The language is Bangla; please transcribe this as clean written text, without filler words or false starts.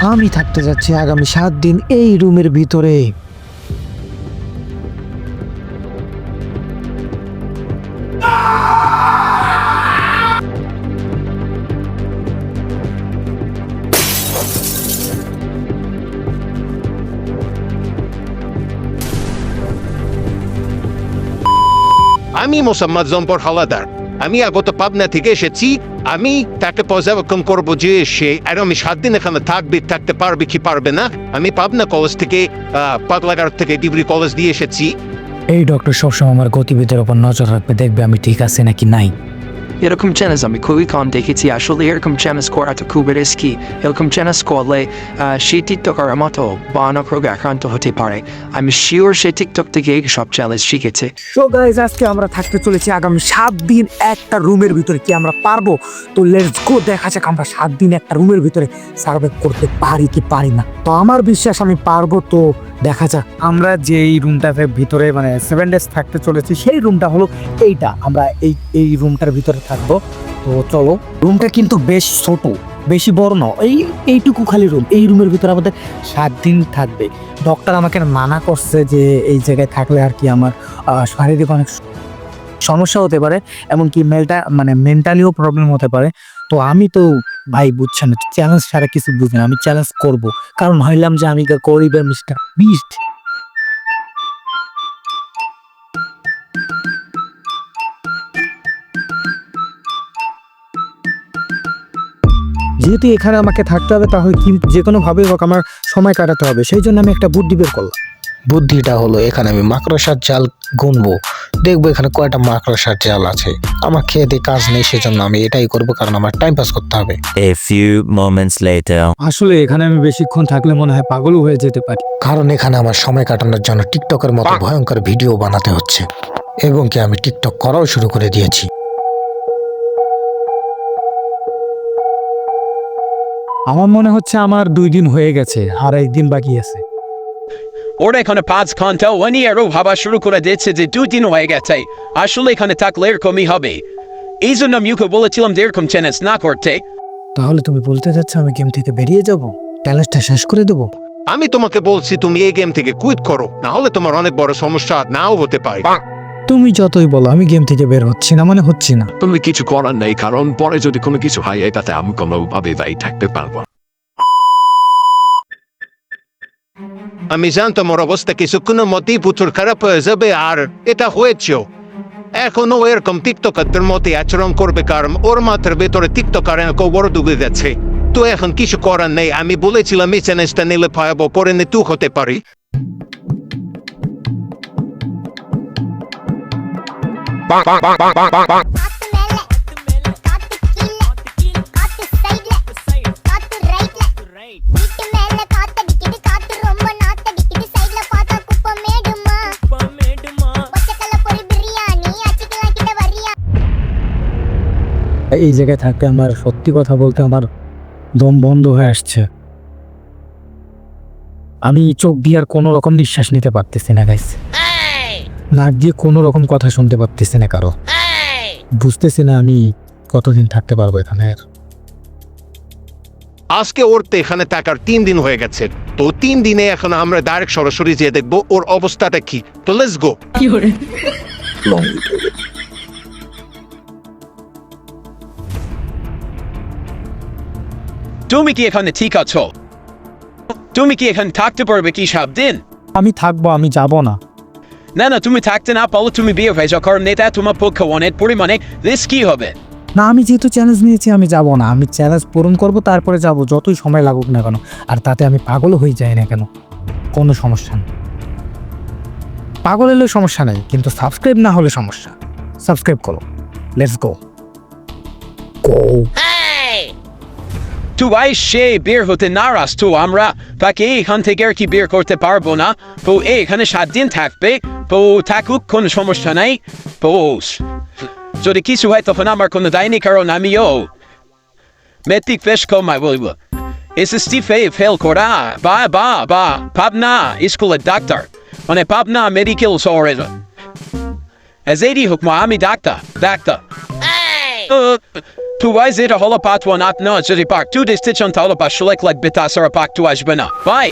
আমি থাকতে যাচ্ছি আগামী 7 দিন এই রুমের ভিতরে। আমি মোসাম্মদ জম্পর হাওলাদার। আমি আগত পাবনা থেকে এসেছি। আমি তাকে পর্যবেক্ষণ করবো যে সে আগামী 7 দিন এখানে থাকতে পারবে কি পারবে না। আমি পাবনা কলেজ থেকে পাগলাগার থেকে ডিগ্রি কলেজ দিয়ে এসেছি। এই ডক্টর সবসময় আমার গতিবিধির উপর নজর রাখবে, দেখবে আমি ঠিক আছে নাকি নাই। এরকম চ্যালেঞ্জ আমি খুবই কম দেখেছি। আসলে এরকম চ্যালেঞ্জ করাটা খুবই রিস্কি। এরকম চ্যালেঞ্জ করলে সেই টিকটকার মতো ভয়ানক রোগে আক্রান্ত হতে পারে। আমি শিওর সেই টিকটক থেকে এই সব চ্যালেঞ্জ শিখেছে। সো গাইস, আজকে আমরা থাকতে চলেছি আগামী 7 দিন একটা রুমের ভিতরে। কি আমরা পারবো? তো লেটস গো, দেখা যাক আমরা 7 দিন একটা রুমের ভিতরে সার্ভাইভ করতে পারি কি পারি না। তো আমার বিশ্বাস আমি পারবো। তো দেখা যাক। আমরা যে এই রুমটাতে ভিতরে মানে 7 ডেজ থাকতে চলেছি, সেই রুমটা হলো এইটা। আমরা এই রুমটার ভিতরে থাকবো। তো চলো, রুমটা কিন্তু বেশ ছোট, বেশি বড় না, এইটুকু খালি রুম। এই রুমের ভিতরে আমাদের 7 দিন থাকবে। ডক্টর আমাকে মানা করছে যে এই জায়গায় থাকলে আর কি আমার শারীরিক অনেক সমস্যা হতে পারে, এমনকি মেন্টালিও প্রবলেম হতে পারে। তো আমি তো ভাই বুঝছেন, চ্যালেঞ্জ ছাড়া কিছু বুঝি না। আমি চ্যালেঞ্জ করব, কারণ হইলাম যে আমি গরিবের মিস্টার বিস্ট। যেহেতু এখানে আমাকে থাকতে হবে, তাহলে কি যে কোনো ভাবে হোক আমার সময় কাটাতে হবে। সেই জন্য আমি একটা বুদ্ধি বের করলাম। বুদ্ধিটা হলো, এখানে আমি মাকড়সার জাল গুনবো, দেখবো এখানে কয়টা মাকড়সার জাল আছে। আমার খেয়ে দিয়ে কাজ নেই, সেজন্য আমি এটাই করবো, কারণ আমার টাইম পাস করতে হবে। A few moments later. আসলে এখানে আমি বেশিক্ষণ থাকলে মনে হয় পাগলও হয়ে যেতে পারি। কারণ এখানে আমার সময় কাটানোর জন্য টিকটকের মতো ভয়ঙ্কর ভিডিও বানাতে হচ্ছে, এবং কি আমি টিকটক করাও শুরু করে দিয়েছি। আমার মনে হচ্ছে আমার 2 দিন হয়ে গেছে, আর 1 দিন বাকি আছে। ওরা এখানে 5 ঘন্টা আরো ভাবা শুরু করে দিচ্ছে যে 2 দিন হয়ে গেছে। আসলে এখানে থাকলে এরকমই হবে। এই জন্য আমি ওকে বলেছিলাম যে এরকম চ্যালেঞ্জ না করতে। তাহলে তুমি বলতে চাচ্ছ আমি গেম থেকে বেরিয়ে যাব, চ্যালেঞ্জটা শেষ করে দেবো? আমি তোমাকে বলছি তুমি এই গেম থেকে কুইট করো, না হলে তোমার অনেক বড় সমস্যা নাও হতে পারে। তুমি যতই বলো, আমি গেম থেকে বের হচ্ছি না, মানে হচ্ছি না। তুমি কিছু করার নেই, কারণ পরে যদি কোনো কিছু হয় এটাতে আমি কোনোভাবে দায়ী থাকতে পারবো না। আমি জানতাম ওর অবস্থা কিছুক্ষণের মধ্যেই প্রচুর খারাপ হয়ে যাবে, আর এটা হয়েছেও। এখনো এরকম টিকটকারদের মতে আচরণ করবে, কারণ ওর মাথার ভেতরে টিকটকার বড় ডুবে গেছে। তো এখন কিছু করার নেই। আমি বলেছিলাম এই চ্যালেঞ্জটা নিলে ভয়াবহ পরিণতি হতে পারি। এই জায়গায় থাকতে আমার সত্যি কথা বলতে আমার দম বন্ধ হয়ে আসছে। আমি চোখ দিয়ে আর কোনো রকম নিঃশ্বাস নিতে পারতেছি না গাইস। নাক দিয়ে কোনো রকম কথা শুনতে পারতেছি না কারো। বুঝতেছি না আমি কতদিন থাকতে পারবো এখানে। আজকে ওর তো এখানে থাকার 3 দিন হয়ে গেছে। তো 3 দিনে এখন আমরা ডাইরেক্ট সরাসরি যেয়ে দেখবো ওর অবস্থাটা কি। তো লেটস গো। তুমি কি এখানে ঠিক আছো? তুমি কি এখানে থাকতে পারবে কি 7 দিন? আমি থাকবো, আমি যাব না। না না, তুমি থাকতে না পারলে তুমি বিয়ে হয়ে যাও, কারণ এটা তোমার পক্ষে অনেক পরিমাণে রিস্কি হবে। না, আমি যেহেতু চ্যালেঞ্জ নিয়েছি আমি যাব না। আমি চ্যালেঞ্জ পূরণ করব, তারপরে যাব, যতই সময় লাগুক না কেন। আর তাতে আমি পাগল হয়ে যাই না কেন, কোনো সমস্যা নেই। পাগল হলে সমস্যা নেই, কিন্তু সাবস্ক্রাইব না হলে সমস্যা। সাবস্ক্রাইব করো, লেটস গো গো। তুই সে বের হতে নারাজ, তো আমরা তাকে এখান থেকে আর কি বের করতে পারবো না। তো এখানে 7 দিন থাকবে, তো থাকুক, কোনো সমস্যা নাই। তো যদি কিছু হয় তখন আমার কোনো দায় নেই, কারণ আমিও মেট্রিক ফেস কমাই বলবো। এসএসসি ফেল করা বা পাবনা স্কুলের ডাক্তার, মানে পাবনা মেডিকেল শহরে যেদি হোক, আমি ডাক্তার। Tu ভাই যেটা হলো পার্ট 1 যদি পার্ট 2 দেখতে চান তাহলে পাঁচশো লাইক লাগবে তাছাড়া পার্ট 2 আসবে না বাই